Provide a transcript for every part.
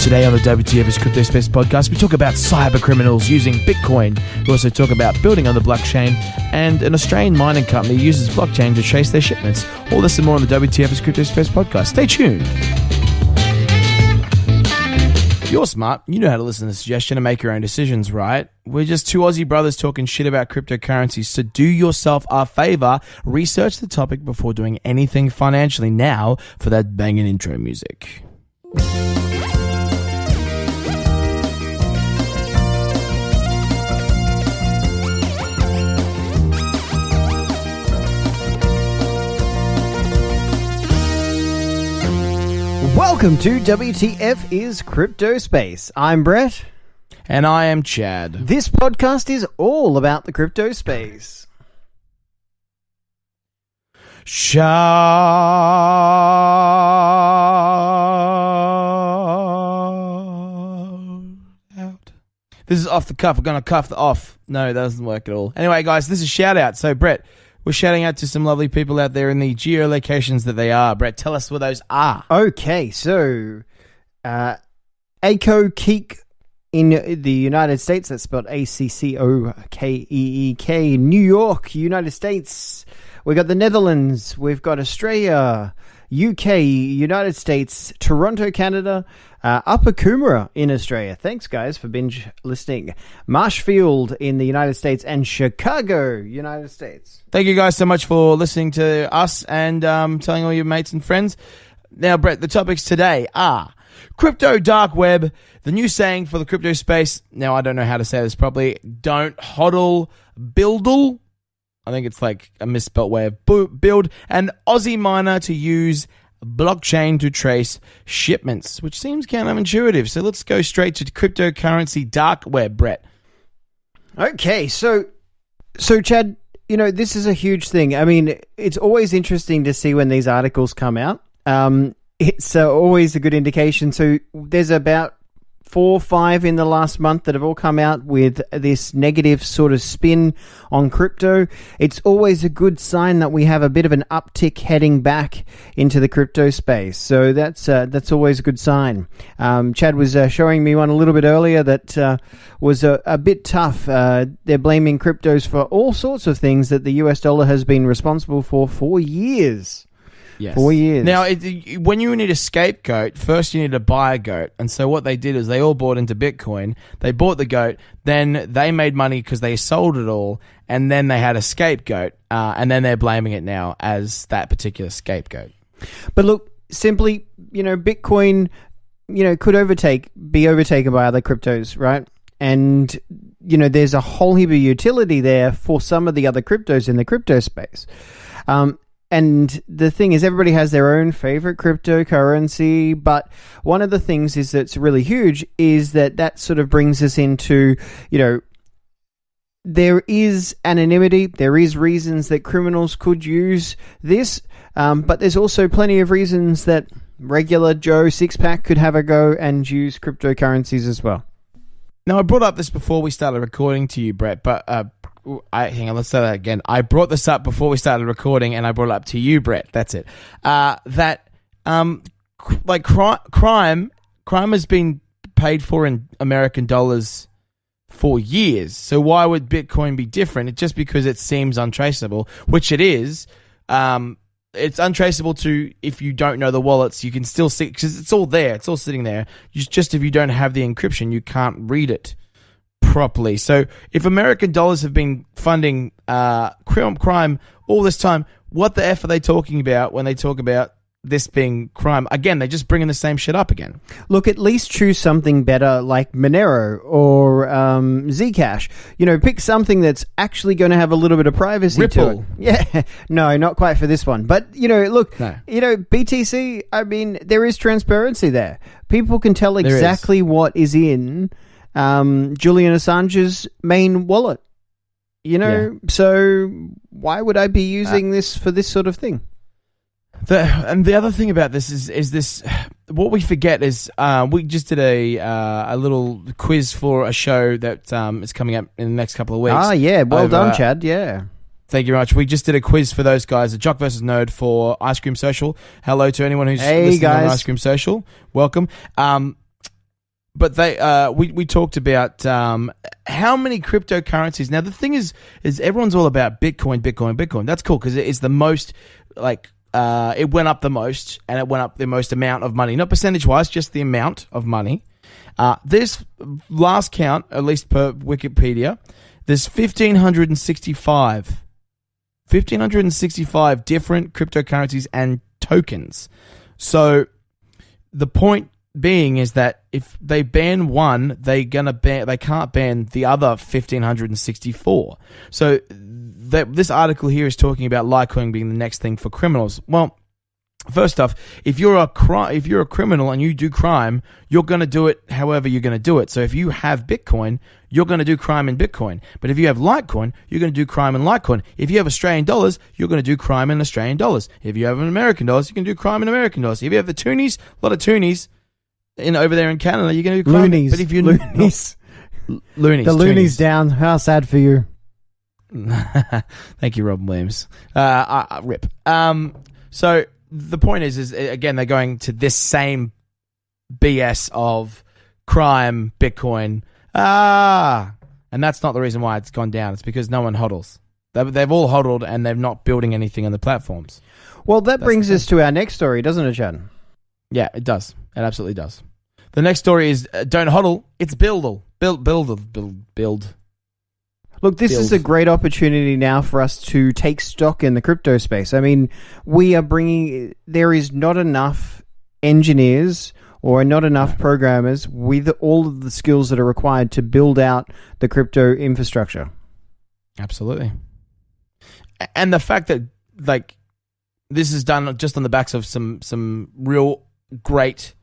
Today on the WTF CryptoSpace podcast, we talk about cyber criminals using Bitcoin. We also talk about building on the blockchain, and an Australian mining company uses blockchain to trace their shipments. All this and more on the WTF CryptoSpace podcast. Stay tuned. You're smart. You know how to listen to suggestion and make your own decisions, right? We're just two Aussie brothers talking shit about cryptocurrencies. So do yourself a favor, research the topic before doing anything financially. Now for that banging intro music. Welcome to WTF is CryptoSpace. I'm Brett. And I am Chad. This podcast is all about the crypto space. Shout out. This is off the cuff. We're going to cuff the off. No, that doesn't work at all. Anyway, guys, this is shout out. So, Brett, we're shouting out to some lovely people out there in the geolocations that they are. Brett, tell us where those are. Okay, so Accokeek in the United States, that's spelled Accokeek, New York, United States. We got the Netherlands, we've got Australia, UK, United States, Toronto, Canada, Upper Coomera in Australia. Thanks, guys, for binge listening. Marshfield in the United States and Chicago, United States. Thank you guys so much for listening to us and telling all your mates and friends. Now, Brett, the topics today are crypto dark web, the new saying for the crypto space. Now, I don't know how to say this properly. Don't HODL, BUIDL. I think it's like a misspelt way of build. And aussie-miner to use blockchain-to-trace-shipments, which seems kind of intuitive. So let's go straight to cryptocurrency dark web, Brett. Okay, so Chad, you know, this is a huge thing. I mean, it's always interesting to see when these articles come out. It's always a good indication. So there's about 4 or 5 in the last month that have all come out with this negative sort of spin on crypto. It's always a good sign that we have a bit of an uptick heading back into the crypto space. So that's always a good sign. Chad was showing me one a little bit earlier that was a bit tough. They're blaming cryptos for all sorts of things that the US dollar has been responsible for years. Yes. 4 years. Now, when you need a scapegoat, first you need to buy a goat. And so what they did is they all bought into Bitcoin. They bought the goat. Then they made money because they sold it all. And then they had a scapegoat. And then they're blaming it now as that particular scapegoat. But look, simply, you know, Bitcoin, you know, could be overtaken by other cryptos, right? And, you know, there's a whole heap of utility there for some of the other cryptos in the crypto space. And the thing is, everybody has their own favorite cryptocurrency, but one of the things is that's really huge is that sort of brings us into, you know, there is anonymity, there is reasons that criminals could use this, but there's also plenty of reasons that regular Joe Six-Pack could have a go and use cryptocurrencies as well. Now, I brought up this before we started recording to you, Brett, but hang on, let's say that again. I brought this up before we started recording, and I brought it up to you, Brett. That's it. Crime has been paid for in American dollars for years. So why would Bitcoin be different? It's just because it seems untraceable, which it is. It's untraceable to, if you don't know the wallets, you can still see, because it's all there. It's all sitting there. Just if you don't have the encryption, you can't read it properly. So if American dollars have been funding crime all this time, what the F are they talking about when they talk about this being crime? Again, they're just bringing the same shit up again. Look, at least choose something better like Monero or Zcash. You know, pick something that's actually going to have a little bit of privacy to it. Yeah, no, not quite for this one. But, you know, look, You know, BTC, I mean, there is transparency there. People can tell exactly what is in Julian Assange's main wallet. You know, So why would I be using this for this sort of thing? And the other thing about this is this. What we forget is we just did a little quiz for a show that is coming up in the next couple of weeks. Ah, yeah, well done, Chad. Yeah, thank you very much. We just did a quiz for those guys at Jock vs Nerd for Ice Cream Social. Hello to anyone who's listening on Ice Cream Social. Welcome. But we talked about how many cryptocurrencies. Now the thing is everyone's all about Bitcoin. That's cool because it's the most it went up the most, and it went up the most amount of money, not percentage wise, just the amount of money. This last count, at least per Wikipedia, there's 1,565 different cryptocurrencies and tokens. So the point being is that if they ban one, they can't ban the other 1,564. So this article here is talking about Litecoin being the next thing for criminals. Well, first off, if you're a criminal and you do crime, you're going to do it however you're going to do it. So if you have Bitcoin, you're going to do crime in Bitcoin. But if you have Litecoin, you're going to do crime in Litecoin. If you have Australian dollars, you're going to do crime in Australian dollars. If you have American dollars, you can do crime in American dollars. If you have the toonies, a lot of toonies over there in Canada, you're going to do crime. Loonies. But if you loonies. Loonies. The loonies toonies. down. How sad for you. Thank you, Robin Williams. Rip. So the point is again, they're going to this same BS of crime, Bitcoin. And that's not the reason why it's gone down. It's because no one hodls. They've all hodled and they're not building anything on the platforms. Well, that brings us to our next story, doesn't it, Chad? Yeah, it does. It absolutely does. The next story is don't hodl. It's BUIDL. Build. Look, this is a great opportunity now for us to take stock in the crypto space. I mean, there is not enough engineers or not enough programmers with all of the skills that are required to build out the crypto infrastructure. Absolutely. And the fact that this is done just on the backs of some real great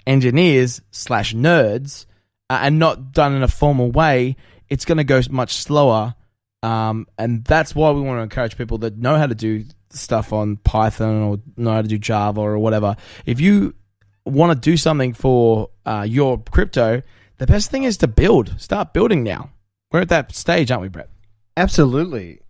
engineers / nerds and not done in a formal way, it's going to go much slower, and that's why we want to encourage people that know how to do stuff on Python or know how to do Java or whatever. If you want to do something for your crypto, the best thing is to start building now. We're at that stage, aren't we, Brett? Absolutely.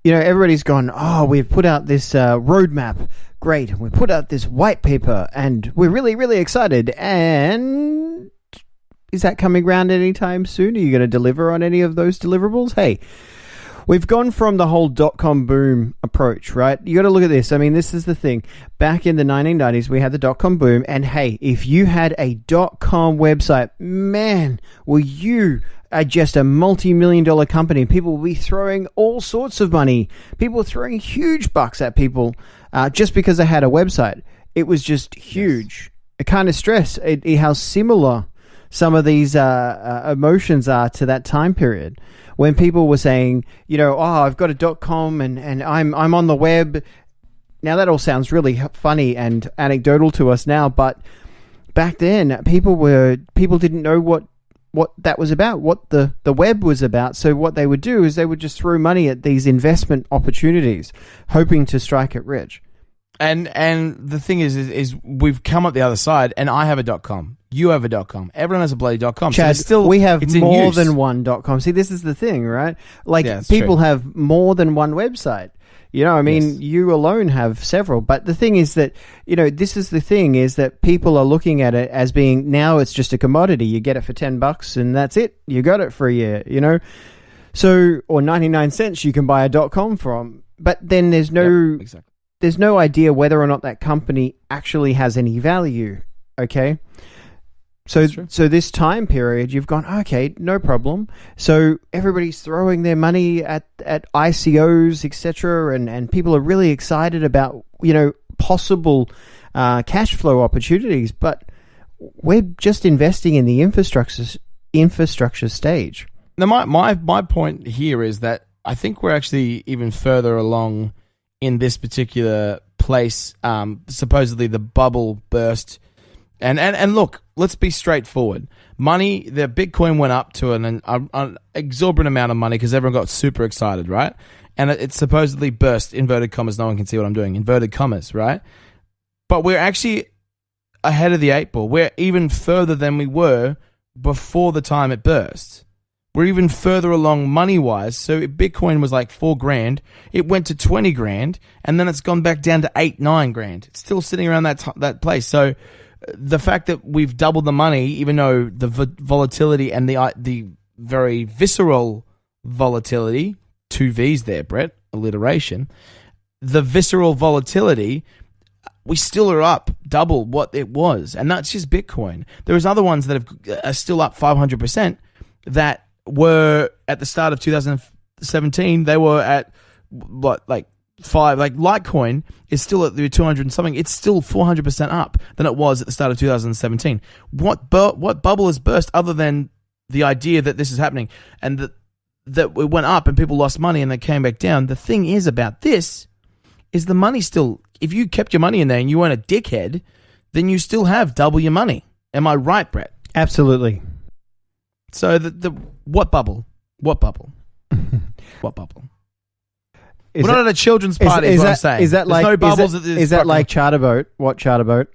You know, everybody's gone, we've put out this roadmap. Great. We put out this white paper, and we're really, really excited. And is that coming around anytime soon? Are you going to deliver on any of those deliverables? Hey, we've gone from the whole dot-com boom approach, right? You got to look at this. I mean, this is the thing. Back in the 1990s, we had the dot-com boom, and hey, if you had a dot-com website, man, were you just a multi-million-dollar company. People will be throwing all sorts of money. People were throwing huge bucks at people just because they had a website. It was just huge. Yes. I can't stress how similar some of these emotions are to that time period when people were saying, I've got a .com and I'm on the web. Now that all sounds really funny and anecdotal to us now, but back then people didn't know what that was about, what the web was about. So what they would do is they would just throw money at these investment opportunities, hoping to strike it rich. And the thing is we've come up the other side, and I have a .com. You have a .com. Everyone has a bloody .com. Chad, so we have more than one .com. See, this is the thing, right? People have more than one website. Yes. You alone have several. But the thing is that, this is the thing, is that people are looking at it as being, now it's just a commodity. You get it for $10 and that's it. You got it for a year, So, or 99 cents you can buy a .com from. But then there's there's no idea whether or not that company actually has any value, okay? So this time period, you've gone, okay, no problem. So everybody's throwing their money at ICOs, etc., and people are really excited about, possible cash flow opportunities, but we're just investing in the infrastructure stage. Now, my point here is that I think we're actually even further along in this particular place. Supposedly the bubble burst. And look, let's be straightforward. Money, the Bitcoin went up to an exorbitant amount of money because everyone got super excited, right? And it supposedly burst, inverted commas, no one can see what I'm doing, inverted commas, right? But we're actually ahead of the 8 ball. We're even further than we were before the time it burst. We're even further along money-wise. So Bitcoin was like $4,000. It went to $20,000, and then it's gone back down to $8,000-9,000. It's still sitting around that place. So the fact that we've doubled the money, even though the volatility and the very visceral volatility, 2 V's there, Brett, alliteration, the visceral volatility, we still are up double what it was. And that's just Bitcoin. There's other ones that are still up 500% that were at the start of 2017, they were at what, like 5, like Litecoin is still at the 200 and something. It's still 400% up than it was at the start of 2017. What bubble has burst other than the idea that this is happening and that it went up and people lost money and they came back down? The thing is about this is the money still, if you kept your money in there and you weren't a dickhead, then you still have double your money. Am I right, Brett? Absolutely. So what bubble? What bubble? What bubble? We're not at a children's party, is what I'm saying. Is that There's like no bubbles is that like Charterboat? What Charterboat?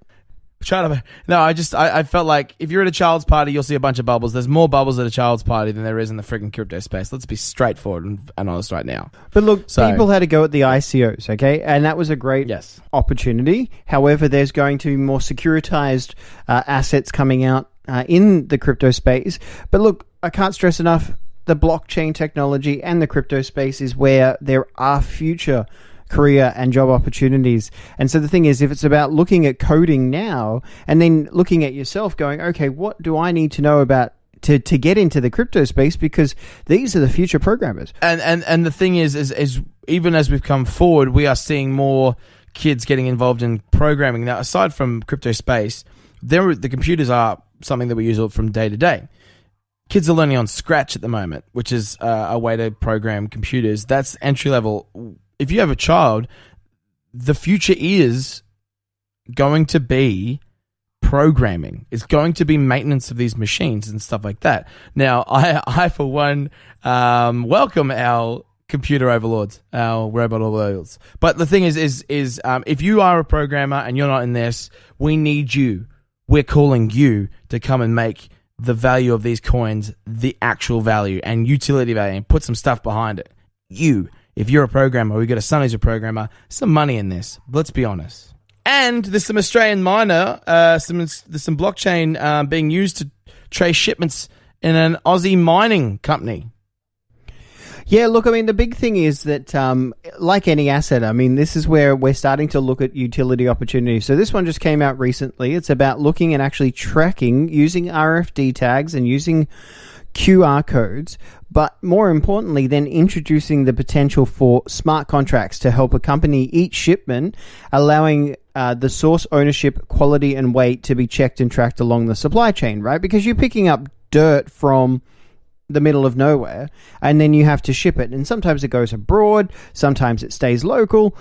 No, I felt like if you're at a child's party, you'll see a bunch of bubbles. There's more bubbles at a child's party than there is in the freaking crypto space. Let's be straightforward and honest right now. But look, people had to go at the ICOs, okay? And that was a great opportunity. However, there's going to be more securitized assets coming out in the crypto space. But look, I can't stress enough, the blockchain technology and the crypto space is where there are future career and job opportunities. And so the thing is, if it's about looking at coding now and then looking at yourself going, okay, what do I need to know about to get into the crypto space, because these are the future programmers. And the thing is even as we've come forward, we are seeing more kids getting involved in programming. Now, aside from crypto space, the computers are something that we use from day to day. Kids are learning on Scratch at the moment, which is a way to program computers. That's entry level. If you have a child, the future is going to be programming. It's going to be maintenance of these machines and stuff like that. Now, I for one, welcome our computer overlords, our robot overlords. But the thing is if you are a programmer and you're not in this, we need you. We're calling you to come and make the value of these coins the actual value and utility value and put some stuff behind it. If you're a programmer, we got a son who's a programmer, some money in this. Let's be honest. And there's some Australian miner, there's some blockchain being used to trace shipments in an Aussie mining company. Yeah, look, I mean, the big thing is that, like any asset, I mean, this is where we're starting to look at utility opportunities. So this one just came out recently. It's about looking at actually tracking using RFD tags and using QR codes, but more importantly, then introducing the potential for smart contracts to help accompany each shipment, allowing the source ownership, quality, and weight to be checked and tracked along the supply chain, right? Because you're picking up dirt from the middle of nowhere, and then you have to ship it. And sometimes it goes abroad, sometimes it stays local,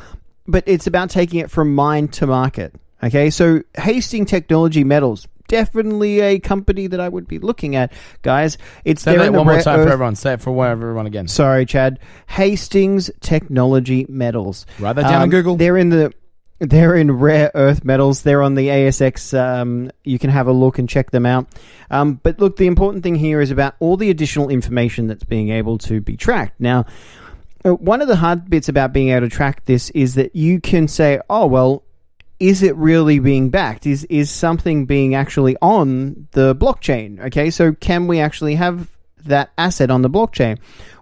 but it's about taking it from mine to market. Okay, so Hastings Technology Metals, definitely a company that I would be looking at, guys. Say that one more time for everyone. Say it for everyone again. Sorry, Chad. Hastings Technology Metals. Write that down on Google. They're in rare earth metals. They're on the ASX. You can have a look and check them out. But look, the important thing here is about all the additional information that's being able to be tracked. Now, one of the hard bits about being able to track this is that you can say, oh, well, is it really being backed? Is something being actually on the blockchain? Okay, so can we actually have that asset on the blockchain?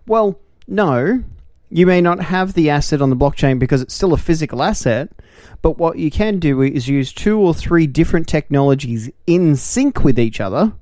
Well, no. You may not have the asset on the blockchain because it's still a physical asset, but what you can do is use 2 or 3 different technologies in sync with each other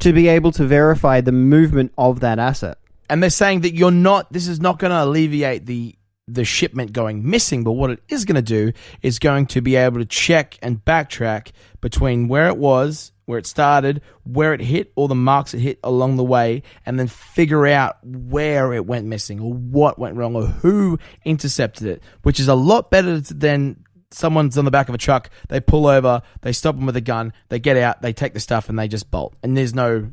to be able to verify the movement of that asset. And they're saying that this is not going to alleviate the shipment going missing, but what it is going to do is going to be able to check and backtrack between where it was, where it started, where it hit, all the marks it hit along the way, and then figure out where it went missing or what went wrong or who intercepted it, which is a lot better than someone's on the back of a truck, they pull over, they stop them with a gun, they get out, they take the stuff, and they just bolt. And there's no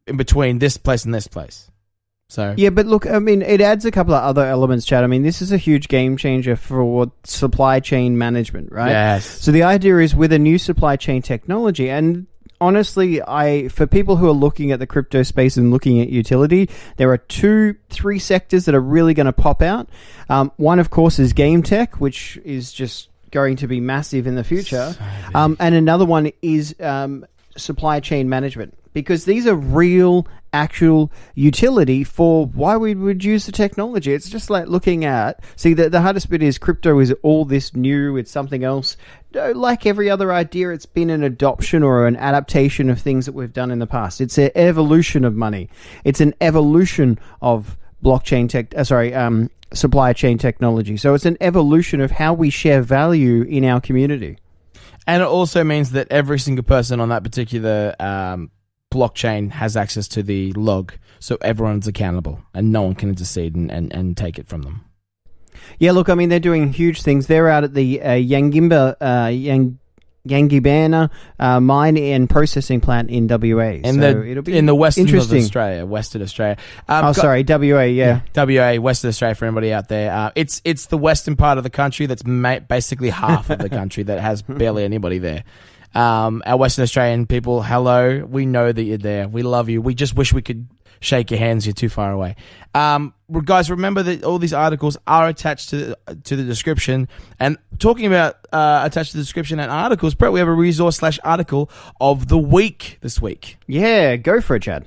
in between this place and this place. So yeah, but look, I mean, it adds a couple of other elements, Chad. I mean, this is a huge game changer for supply chain management, right? Yes. So the idea is with a new supply chain technology, and honestly, for people who are looking at the crypto space and looking at utility, there are 2-3 sectors that are really going to pop out. One, of course, is game tech, which is just going to be massive in the future. And another one is supply chain management, because these are real, actual utility for why we would use the technology. It's just like looking at, see, the hardest bit is crypto is all this new, it's something else. Like every other idea, it's been an adoption or an adaptation of things that we've done in the past. It's an evolution of money. It's an evolution of supply chain technology. So it's an evolution of how we share value in our community. And it also means that every single person on that particular blockchain has access to the log, so everyone's accountable and no one can intercede and take it from them. Yeah, look, I mean, they're doing huge things. They're out at the Yangibana mine and processing plant in WA. It'll be in the western of Australia, Western Australia. WA, yeah. WA, Western Australia, for anybody out there. It's the western part of the country that's basically half of the country that has barely anybody there. Our Western Australian people, hello. We know that you're there. We love you. We just wish we could shake your hands. You're too far away. Guys, remember that all these articles are attached to the description. And talking about attached to the description and articles, Brett, we have a resource/article of the week this week. Yeah, go for it, Chad.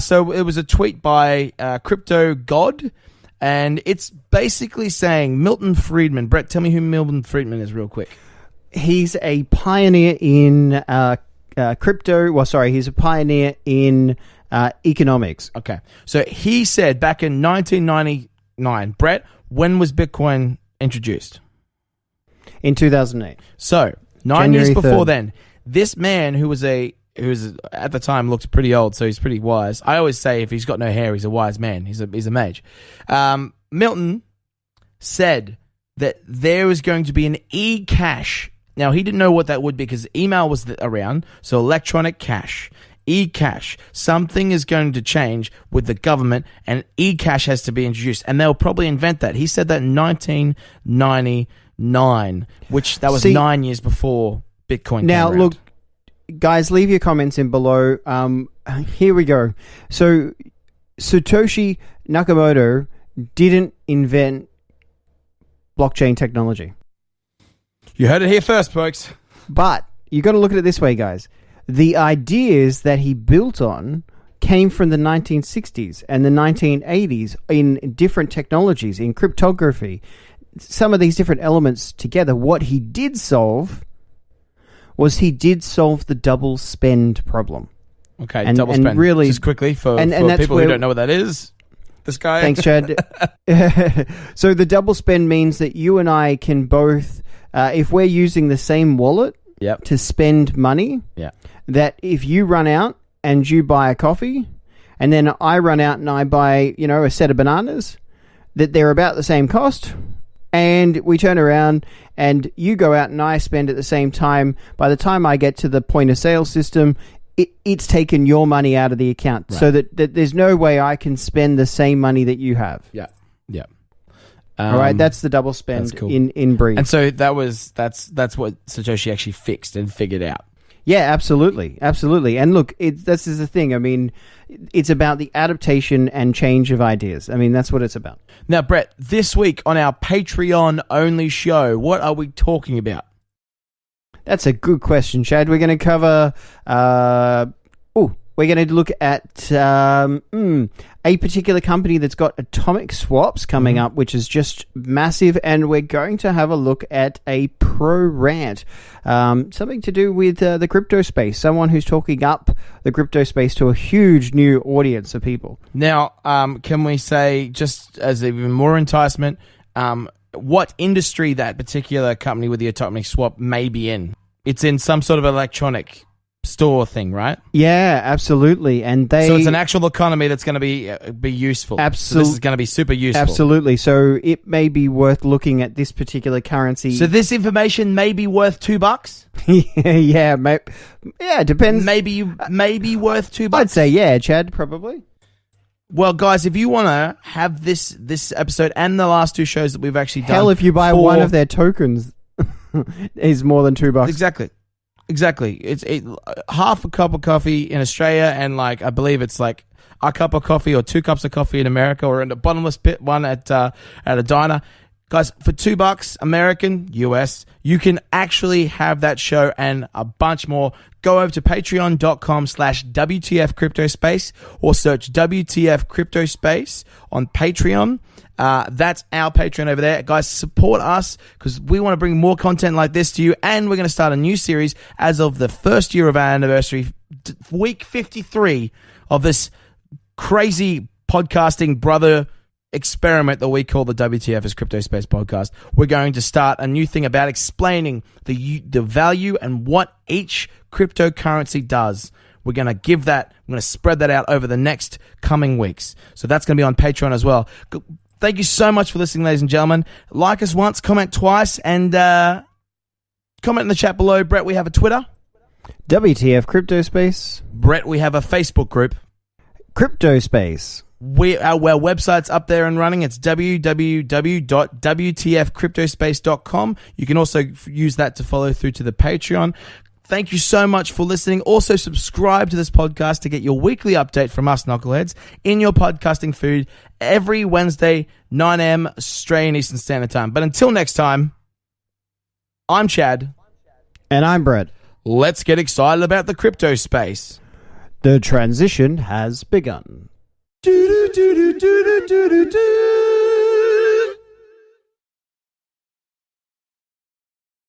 So it was a tweet by Crypto God, and it's basically saying Milton-Friedman. Brett, tell me who Milton-Friedman is real quick. He's a pioneer in crypto. Well, sorry, he's a pioneer in economics. Okay. So he said back in 1999, Brett, when was Bitcoin introduced? In 2008. So 9 years before then, this man who was at the time looked pretty old, so he's pretty wise. I always say if he's got no hair, he's a wise man. He's a mage. Milton said that there was going to be an e-cash. Now, he didn't know what that would be because email was around, so electronic cash. E-cash. Something is going to change with the government, and e-cash has to be introduced, and they'll probably invent that. He said that in 1999, which that was 9 years before Bitcoin came around. Look, guys, leave your comments in below. Here we go. So, Satoshi Nakamoto didn't invent blockchain technology. You heard it here first, folks. But you got to look at it this way, guys. The ideas that he built on came from the 1960s and the 1980s in different technologies, in cryptography. Some of these different elements together, what he did solve was the double spend problem. Okay, double spend. Really, just quickly for people who don't know what that is. This guy. Thanks, Chad. So the double spend means that you and I can both, if we're using the same wallet to spend money, that if you run out and you buy a coffee, and then I run out and I buy, a set of bananas, that they're about the same cost, and we turn around and you go out and I spend at the same time. By the time I get to the point of sale system, it's taken your money out of the account, so that there's no way I can spend the same money that you have. Yeah. All right, that's the double spend in brief. And so that's what Satoshi actually fixed and figured out. Yeah, absolutely. And look, this is the thing. I mean, it's about the adaptation and change of ideas. I mean, that's what it's about. Now, Brett, this week on our Patreon-only show, what are we talking about? That's a good question, Chad. We're going to cover... we're going to look at a particular company that's got atomic swaps coming up, which is just massive, and we're going to have a look at a pro rant, something to do with the crypto space, someone who's talking up the crypto space to a huge new audience of people. Now, can we say, just as even more enticement, what industry that particular company with the atomic swap may be in? It's in some sort of electronic store thing, right? Yeah, absolutely. And so it's an actual economy that's going to be useful. Absolutely. So this is going to be super useful. Absolutely. So it may be worth looking at this particular currency. So this information may be worth $2? Yeah, it depends. Maybe worth $2. I'd say yeah, Chad, probably. Well, guys, if you want to have this episode and the last two shows that we've actually done, hell, if you buy one of their tokens, is more than $2. Exactly. It's half a cup of coffee in Australia, and I believe it's like a cup of coffee or 2 cups of coffee in America, or in a bottomless pit one at a diner. Guys, for $2 American, US, you can actually have that show and a bunch more. Go over to patreon.com/WTF CryptoSpace or search WTF CryptoSpace on Patreon. That's our Patreon over there. Guys, support us because we want to bring more content like this to you. And we're going to start a new series as of the first year of our anniversary, week 53 of this crazy podcasting brother experiment that we call the WTF is CryptoSpace podcast. We're going to start a new thing about explaining the value and what each cryptocurrency does. We're going to give that, we're going to spread that out over the next coming weeks. So that's going to be on Patreon as well. Thank you so much for listening, ladies and gentlemen. Like us once, comment twice, and comment in the chat below. Brett, we have a Twitter. WTF CryptoSpace. Brett, we have a Facebook group. CryptoSpace. Our website's up there and running. It's www.wtfcryptospace.com. You can also use that to follow through to the Patreon. Thank you so much for listening. Also, subscribe to this podcast to get your weekly update from us knuckleheads in your podcasting feed every Wednesday, 9 a.m. Australian Eastern Standard Time. But until next time, I'm Chad. And I'm Brett. Let's get excited about the crypto space. The transition has begun. Do do do do do do do do.